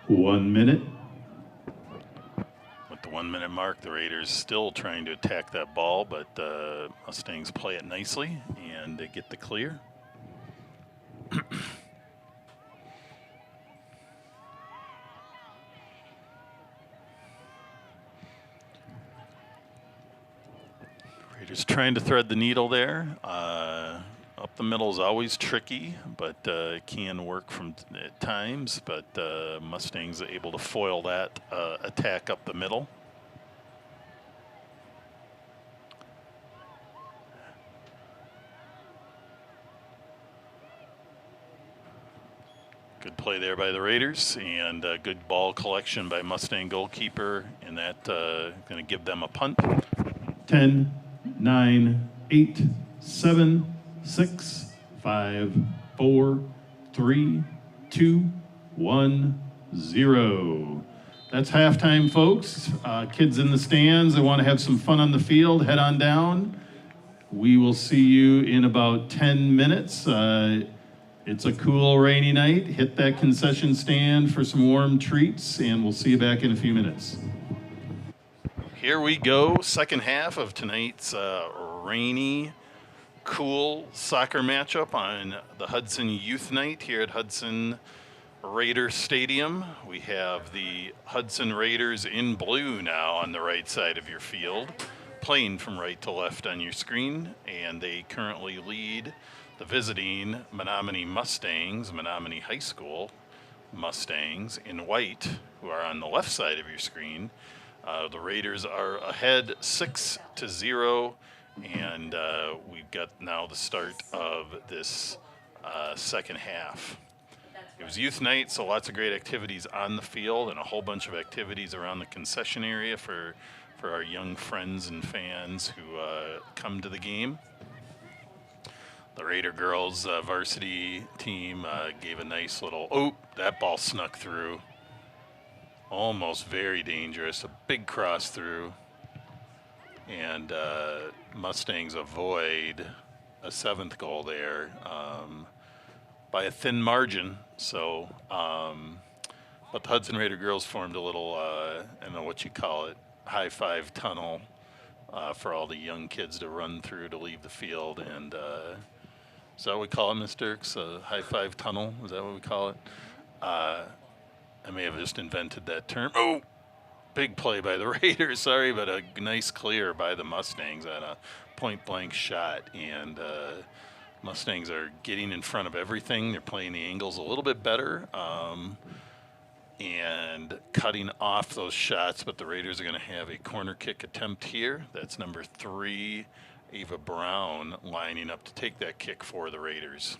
1 minute. With the 1 minute mark, the Raiders still trying to attack that ball, but the Mustangs play it nicely and they get the clear. Raiders trying to thread the needle there. Up the middle is always tricky, but it can work from at times. But Mustangs are able to foil that attack up the middle. Good play there by the Raiders, and good ball collection by Mustang goalkeeper, and that going to give them a punt. 10, 9, 8, 7, 6, 5, 4, 3, 2, 1, 0. That's halftime, folks. Kids in the stands that want to have some fun on the field, head on down. We will see you in about 10 minutes. It's a cool, rainy night. Hit that concession stand for some warm treats, and we'll see you back in a few minutes. Here we go, second half of tonight's rainy, cool soccer matchup on the Hudson Youth Night here at Hudson Raider Stadium. We have the Hudson Raiders in blue now on the right side of your field, playing from right to left on your screen, and they currently lead the visiting Menomonie Mustangs, Menomonie High School Mustangs in white, who are on the left side of your screen. The Raiders are ahead 6-0, and we've got now the start of this second half. It was youth night, so lots of great activities on the field and a whole bunch of activities around the concession area for our young friends and fans who come to the game. The Raider girls varsity team gave a nice little, oh, that ball snuck through. Almost very dangerous, a big cross through. And Mustangs avoid a seventh goal there by a thin margin. So, but the Hudson Raider girls formed a little, I don't know what you call it, high five tunnel for all the young kids to run through to leave the field. And is that what we call it, Ms. Dirks? A high five tunnel? Is that what we call it? I may have just invented that term. Oh, big play by the Raiders, sorry, but a nice clear by the Mustangs at a point-blank shot. And Mustangs are getting in front of everything. They're playing the angles a little bit better and cutting off those shots, but the Raiders are going to have a corner kick attempt here. That's number 3, Ava Brown, lining up to take that kick for the Raiders.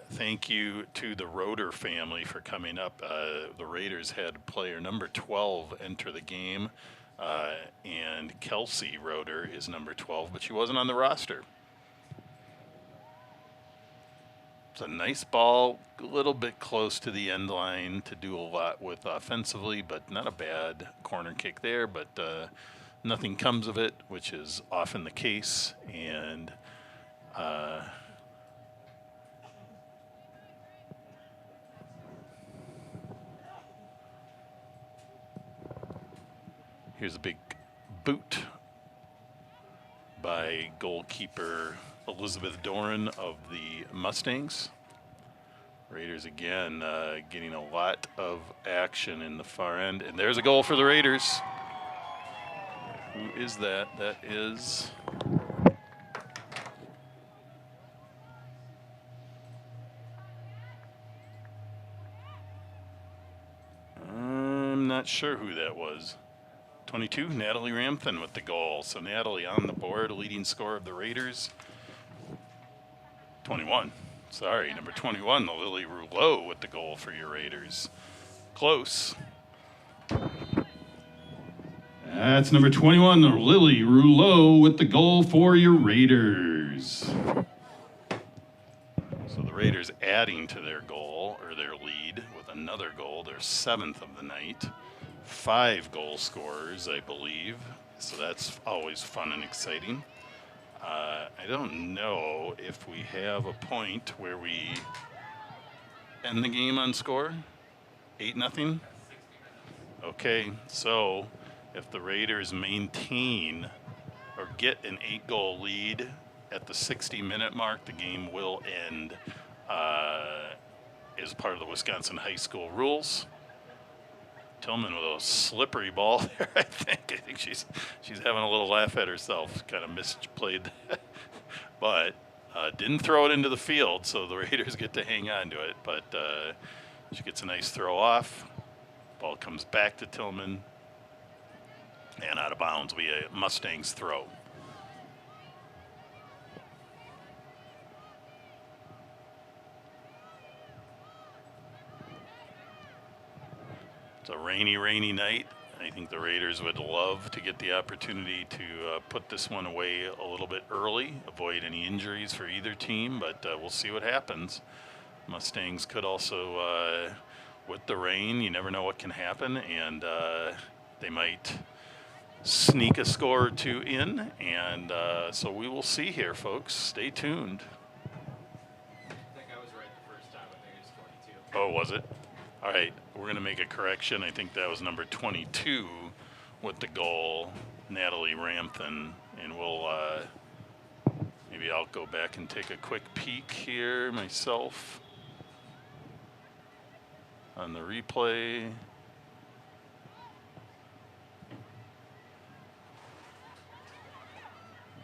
Thank you to the Roeder family for coming up. The Raiders had player number 12 enter the game, and Kelsey Roeder is number 12, but she wasn't on the roster. It's a nice ball, a little bit close to the end line to do a lot with offensively, but not a bad corner kick there, but nothing comes of it, which is often the case, and here's a big boot by goalkeeper Elizabeth Doran of the Mustangs. Raiders again getting a lot of action in the far end. And there's a goal for the Raiders. Who is that? That is... I'm not sure who that was. 22, Natalie Ramthen with the goal. So Natalie on the board, leading scorer of the Raiders. 21. Sorry, number 21, the Lily Rouleau with the goal for your Raiders. Close. That's number 21, the Lily Rouleau with the goal for your Raiders. So the Raiders adding to their goal, or their lead, with another goal, their 7th of the night. 5 goal scorers, I believe. So that's always fun and exciting. I don't know if we have a point where we end the game on score? 8-0? Okay, so if the Raiders maintain or get an 8-goal lead at the 60-minute mark, the game will end as part of the Wisconsin high school rules. Tillman with a slippery ball there, I think. I think she's having a little laugh at herself. Kind of misplayed that. But didn't throw it into the field, so the Raiders get to hang on to it. But she gets a nice throw off. Ball comes back to Tillman. And out of bounds, we a Mustangs throw. It's a rainy night. I think the Raiders would love to get the opportunity to put this one away a little bit early, avoid any injuries for either team, but we'll see what happens. Mustangs could also, with the rain, you never know what can happen, and they might sneak a score or two in, and so we will see here, folks. Stay tuned. I think I was right the first time. I think it was 22. Oh, was it? All right, we're going to make a correction. I think that was number 22 with the goal, Natalie Ramthen. And we'll, maybe I'll go back and take a quick peek here myself on the replay.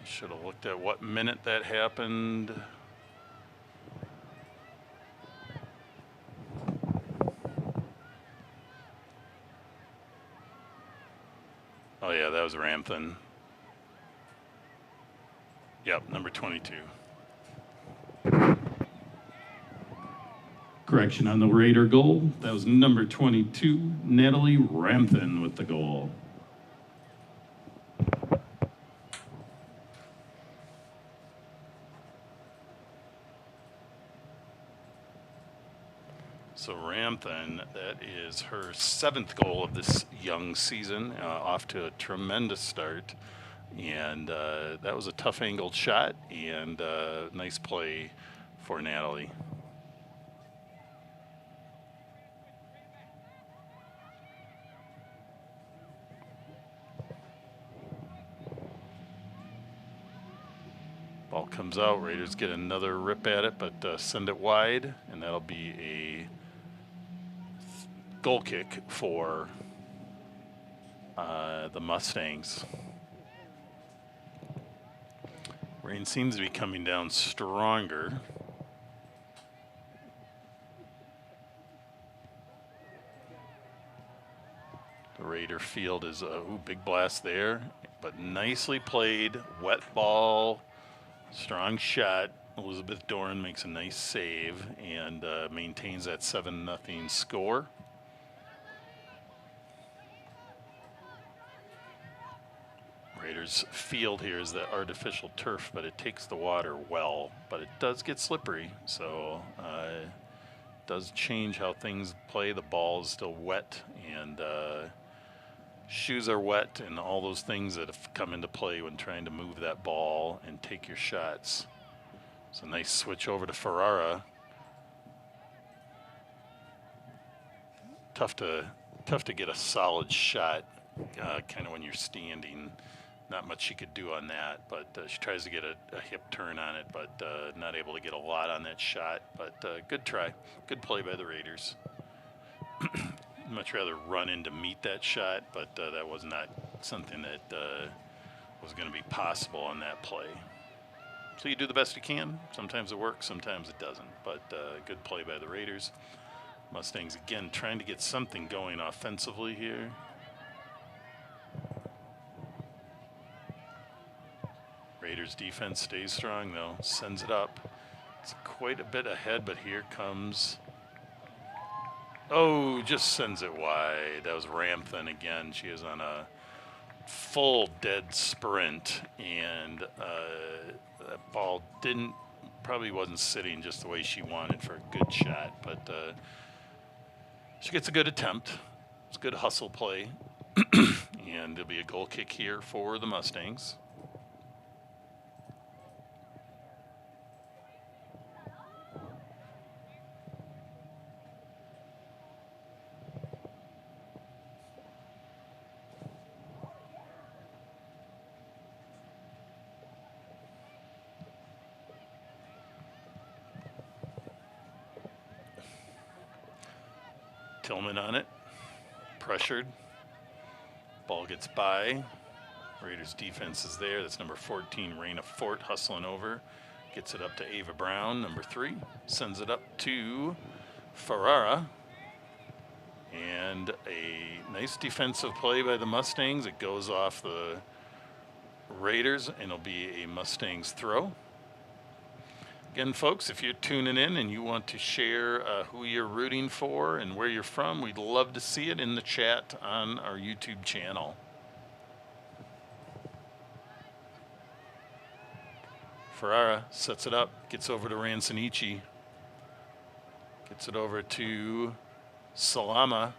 Should have looked at what minute that happened. Oh yeah, that was Ramthen. Yep, number 22. Correction on the Raider goal. That was number 22, Natalie Ramthen with the goal. So Ramthen, that is her 7th goal of this young season, off to a tremendous start. And that was a tough angled shot and nice play for Natalie. Ball comes out, Raiders get another rip at it, but send it wide, and that'll be a goal kick for the Mustangs. Rain seems to be coming down stronger. The Raider field is, big blast there, but nicely played, wet ball, strong shot. Elizabeth Doran makes a nice save and maintains that 7-0 score. Raiders field here is the artificial turf, but it takes the water well, but it does get slippery, so it does change how things play. The ball is still wet, and shoes are wet, and all those things that have come into play when trying to move that ball and take your shots. It's a nice switch over to Ferrara. Tough to get a solid shot, kind of when you're standing. Not much she could do on that, but she tries to get a hip turn on it, but not able to get a lot on that shot. But good try. Good play by the Raiders. Much rather run in to meet that shot, but that was not something that was going to be possible on that play. So you do the best you can. Sometimes it works, sometimes it doesn't. But good play by the Raiders. Mustangs, again, trying to get something going offensively here. Raiders defense stays strong, though. Sends it up. It's quite a bit ahead, but here comes... Oh, just sends it wide. That was Ramthen again. She is on a full dead sprint, and that ball probably wasn't sitting just the way she wanted for a good shot, but she gets a good attempt. It's a good hustle play, and there'll be a goal kick here for the Mustangs. Tillman on it. Pressured. Ball gets by. Raiders defense is there. That's number 14, Raina Fort, hustling over. Gets it up to Ava Brown, number 3. Sends it up to Ferrara. And a nice defensive play by the Mustangs. It goes off the Raiders, and it'll be a Mustangs throw. Again, folks, if you're tuning in and you want to share who you're rooting for and where you're from, we'd love to see it in the chat on our YouTube channel. Ferrara sets it up, gets over to Ransonici, gets it over to Salama.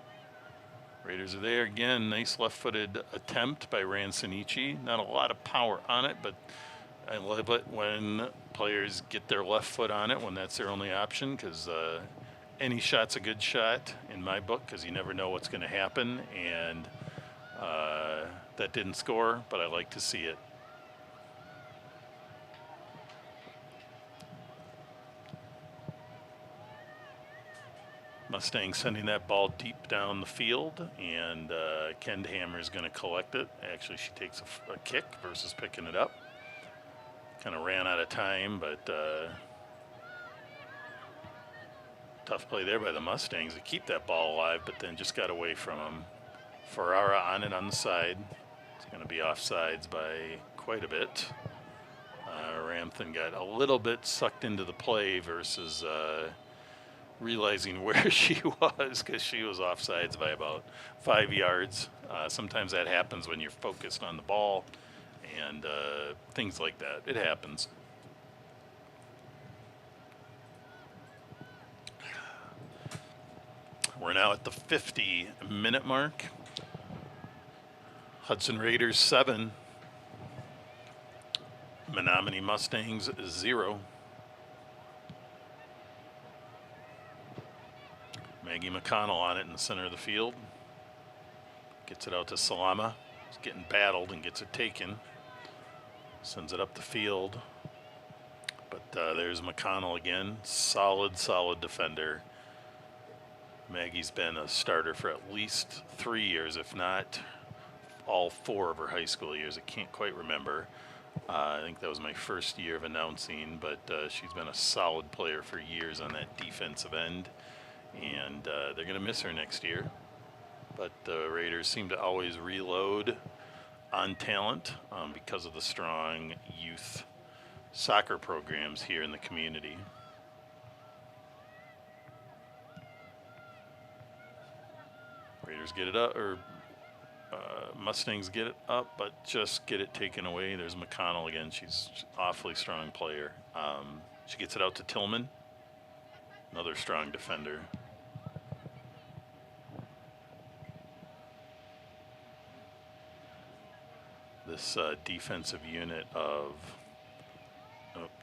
Raiders are there again. Nice left-footed attempt by Ransonici. Not a lot of power on it, but I love it when players get their left foot on it when that's their only option, because any shot's a good shot in my book, because you never know what's going to happen. And that didn't score, but I like to see it. Mustang sending that ball deep down the field, and Kendhammer is going to collect it. Actually, she takes a kick versus picking it up. Kind of ran out of time, but tough play there by the Mustangs to keep that ball alive, but then just got away from them. Ferrara on it on the side. It's going to be offsides by quite a bit. Ramthan got a little bit sucked into the play versus realizing where she was, because she was offsides by about 5 yards. Sometimes that happens when you're focused on the ball and things like that. It happens. We're now at the 50-minute mark. Hudson Raiders 7. Menomonie Mustangs 0. Maggie McConnell on it in the center of the field. Gets it out to Salama. He's getting battled and gets it taken. Sends it up the field. But there's McConnell again. Solid, solid defender. Maggie's been a starter for at least 3 years, if not all 4 of her high school years. I can't quite remember. I think that was my first year of announcing, but she's been a solid player for years on that defensive end. And they're going to miss her next year. But the Raiders seem to always reload on talent because of the strong youth soccer programs here in the community. Raiders get it up, or Mustangs get it up, but just get it taken away. There's McConnell again. She's an awfully strong player. She gets it out to Tillman, another strong defender. This defensive unit of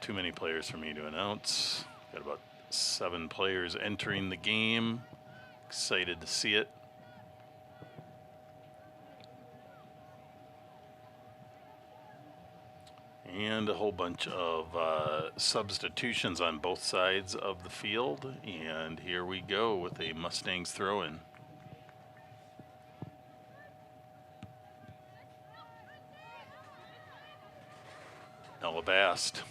too many players for me to announce. Got about 7 players entering the game. Excited to see it. And a whole bunch of substitutions on both sides of the field. And here we go with a Mustangs throw-in. Ella Bast.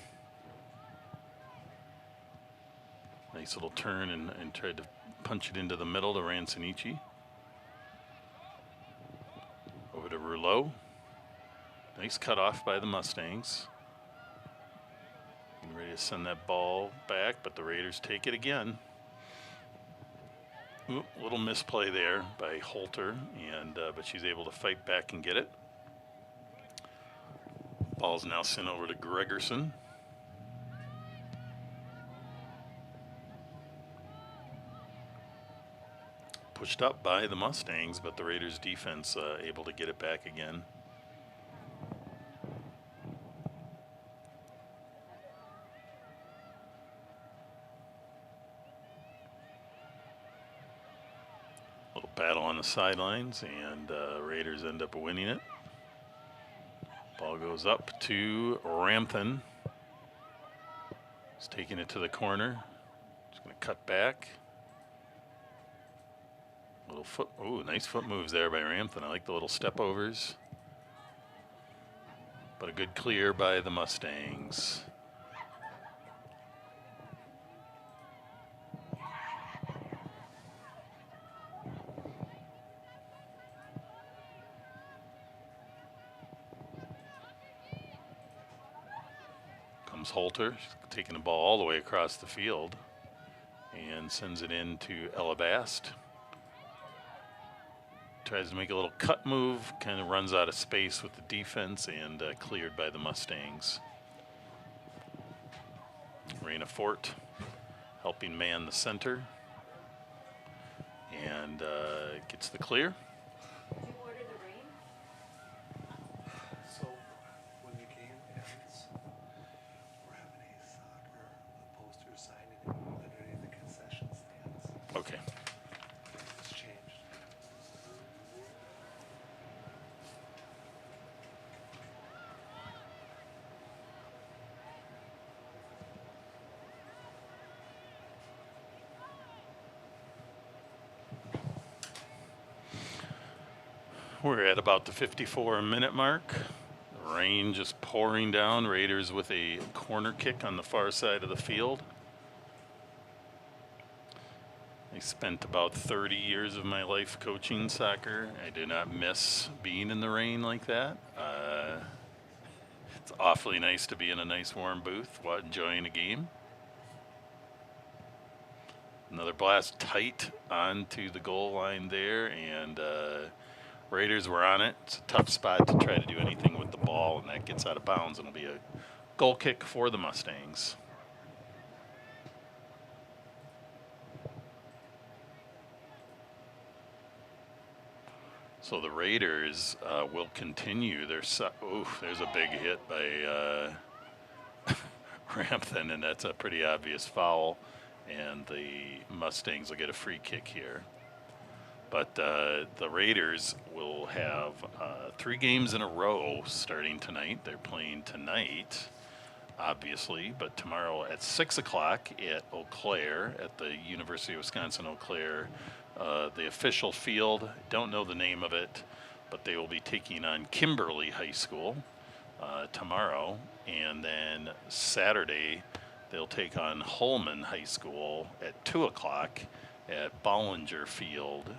Nice little turn and tried to punch it into the middle to Ransonici. Over to Rouleau. Nice cutoff by the Mustangs. And ready to send that ball back, but the Raiders take it again. Ooh, little misplay there by Holter, and but she's able to fight back and get it. Ball's now sent over to Gregerson. Pushed up by the Mustangs, but the Raiders defense able to get it back again. Little battle on the sidelines, and Raiders end up winning it. Ball goes up to Ramthan. He's taking it to the corner. Just going to cut back. Little foot. Ooh, nice foot moves there by Ramthen. I like the little step overs. But a good clear by the Mustangs. Comes Holter, taking the ball all the way across the field and sends it into Elabast. Tries to make a little cut move, kind of runs out of space with the defense and cleared by the Mustangs. Raina Fort helping man the center and gets the clear. Did you order the rain? So when the game ends, we're having a soccer poster signing underneath the concession stands. Okay. It's changed. We're at about the 54-minute mark. Rain just pouring down. Raiders with a corner kick on the far side of the field. I spent about 30 years of my life coaching soccer. I do not miss being in the rain like that. It's awfully nice to be in a nice warm booth while enjoying a game. Another blast tight onto the goal line there, and Raiders were on it. It's a tough spot to try to do anything with the ball, and that gets out of bounds, and it'll be a goal kick for the Mustangs. So the Raiders will continue their. There's a big hit by Ramthen, and that's a pretty obvious foul. And the Mustangs will get a free kick here. But the Raiders will have 3 games in a row starting tonight. They're playing tonight, obviously, but tomorrow at 6 o'clock at Eau Claire, at the University of Wisconsin Eau Claire, the official field. Don't know the name of it, but they will be taking on Kimberly High School tomorrow. And then Saturday, they'll take on Holman High School at 2 o'clock at Bollinger Field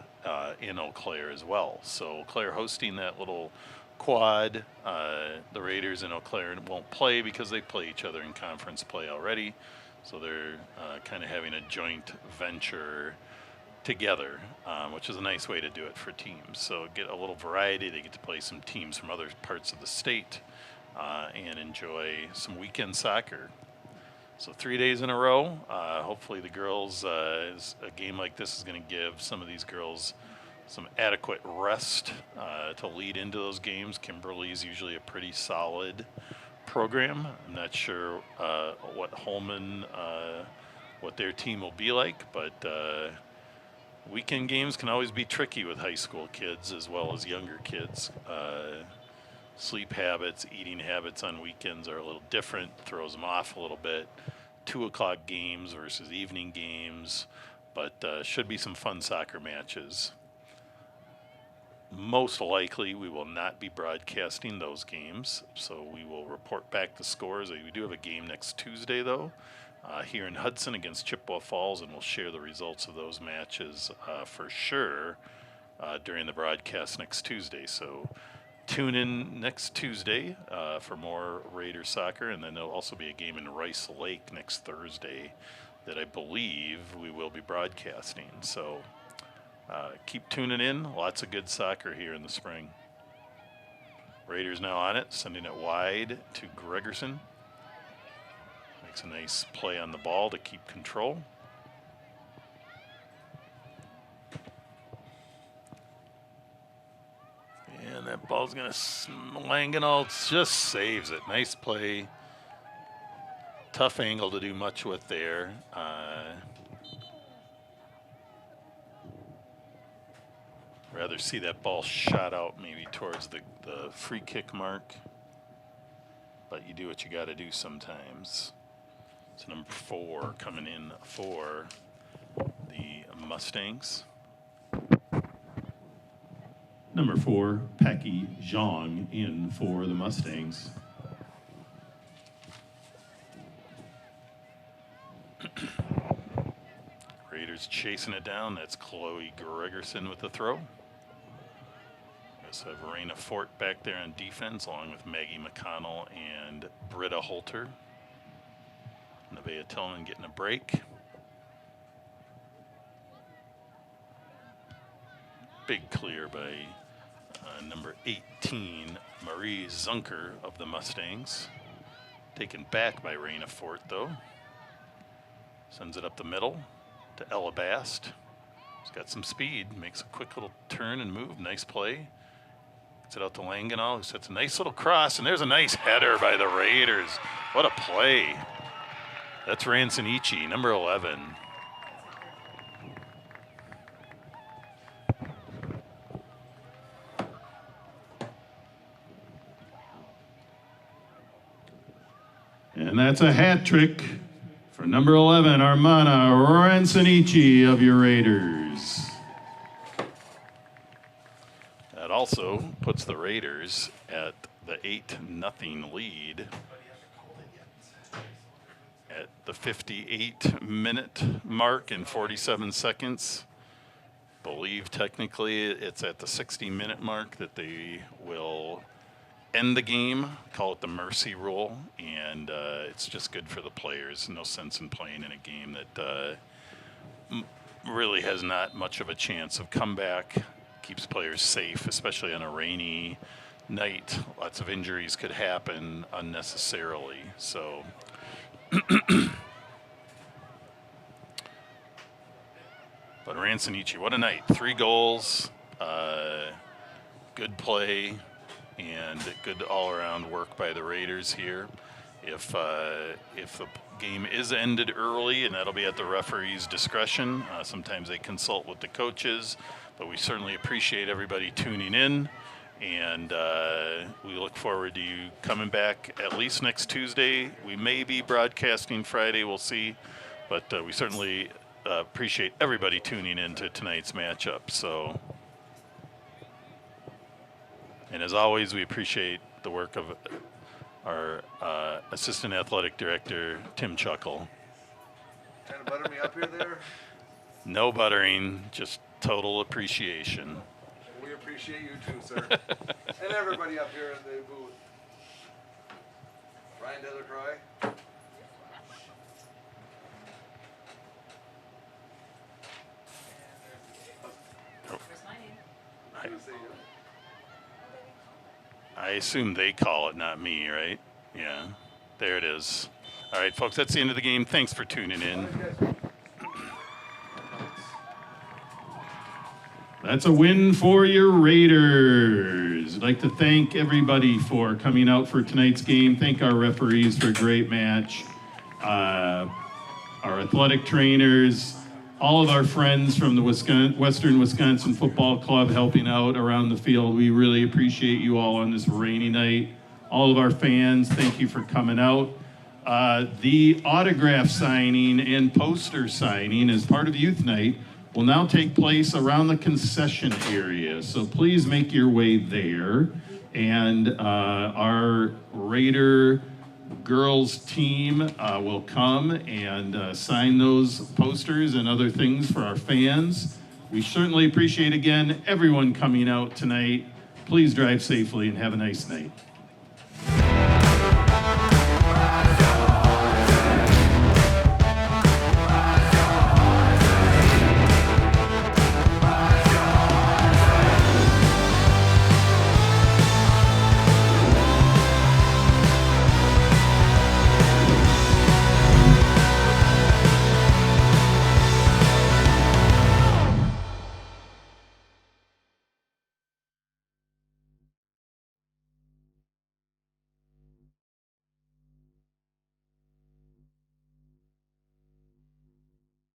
in Eau Claire as well. So Eau Claire hosting that little quad. The Raiders in Eau Claire won't play because they play each other in conference play already. So they're kind of having a joint venture together, which is a nice way to do it for teams. So get a little variety. They get to play some teams from other parts of the state and enjoy some weekend soccer. So 3 days in a row. Hopefully the girls, a game like this is going to give some of these girls some adequate rest to lead into those games. Kimberly's usually a pretty solid program. I'm not sure what Holman, what their team will be like, but weekend games can always be tricky with high school kids as well as younger kids. Sleep habits, eating habits on weekends are a little different, throws them off a little bit. 2 o'clock games versus evening games, but should be some fun soccer matches. Most likely we will not be broadcasting those games, so we will report back the scores. We do have a game next Tuesday, though, here in Hudson against Chippewa Falls, and we'll share the results of those matches for sure during the broadcast next Tuesday. So tune in next Tuesday for more Raider soccer, and then there'll also be a game in Rice Lake next Thursday that I believe we will be broadcasting. So keep tuning in. Lots of good soccer here in the spring. Raiders now on it, sending it wide to Gregerson. Makes a nice play on the ball to keep control. And that ball's going to, Langenalt just saves it. Nice play. Tough angle to do much with there. Rather see that ball shot out maybe towards the free kick mark. But you do what you got to do sometimes. So number 4 coming in for the Mustangs. Number 4, Pecky Zhang in for the Mustangs. Raiders chasing it down. That's Chloe Gregerson with the throw. We also have Raina Fort back there on defense, along with Maggie McConnell and Britta Holter. Nevaeh Tillman getting a break. Big clear by number 18, Marie Zunker of the Mustangs. Taken back by Raina Fort, though. Sends it up the middle to Ella Bast. She's got some speed, makes a quick little turn and move. Nice play. Gets it out to Langenau, who sets a nice little cross, and there's a nice header by the Raiders. What a play. That's Ransonici, number 11. And that's a hat trick for number 11, Armana Ransonici of your Raiders. That also puts the Raiders at the 8-0 lead at the 58-minute mark and 47 seconds. Believe technically it's at the 60-minute mark that they will end the game, call it the mercy rule, and it's just good for the players. No sense in playing in a game that really has not much of a chance of comeback. Keeps players safe, especially on a rainy night. Lots of injuries could happen unnecessarily. So but Ransonici, what a night. 3 goals, good play, and good all-around work by the Raiders here. If the game is ended early, and that'll be at the referee's discretion, sometimes they consult with the coaches, but we certainly appreciate everybody tuning in, and we look forward to you coming back at least next Tuesday. We may be broadcasting Friday, we'll see, but we certainly appreciate everybody tuning in to tonight's matchup. So, and as always, we appreciate the work of our Assistant Athletic Director, Tim Chuckle. Trying to butter me up here there? No buttering, just total appreciation. We appreciate you too, sir. And everybody up here in the booth. Ryan Delacroix. Where's my name? I would say you. I assume they call it, not me, right? Yeah, there it is. All right, folks, that's the end of the game. Thanks for tuning in. That's a win for your Raiders. I'd like to thank everybody for coming out for tonight's game. Thank our referees for a great match. Our athletic trainers, all of our friends from the Western Wisconsin Football Club helping out around the field. We really appreciate you all on this rainy night. All of our fans, thank you for coming out. The autograph signing and poster signing as part of Youth Night will now take place around the concession area. So please make your way there. And our Raider girls team will come and sign those posters and other things for our fans. We certainly appreciate, again, everyone coming out tonight. Please drive safely and have a nice night.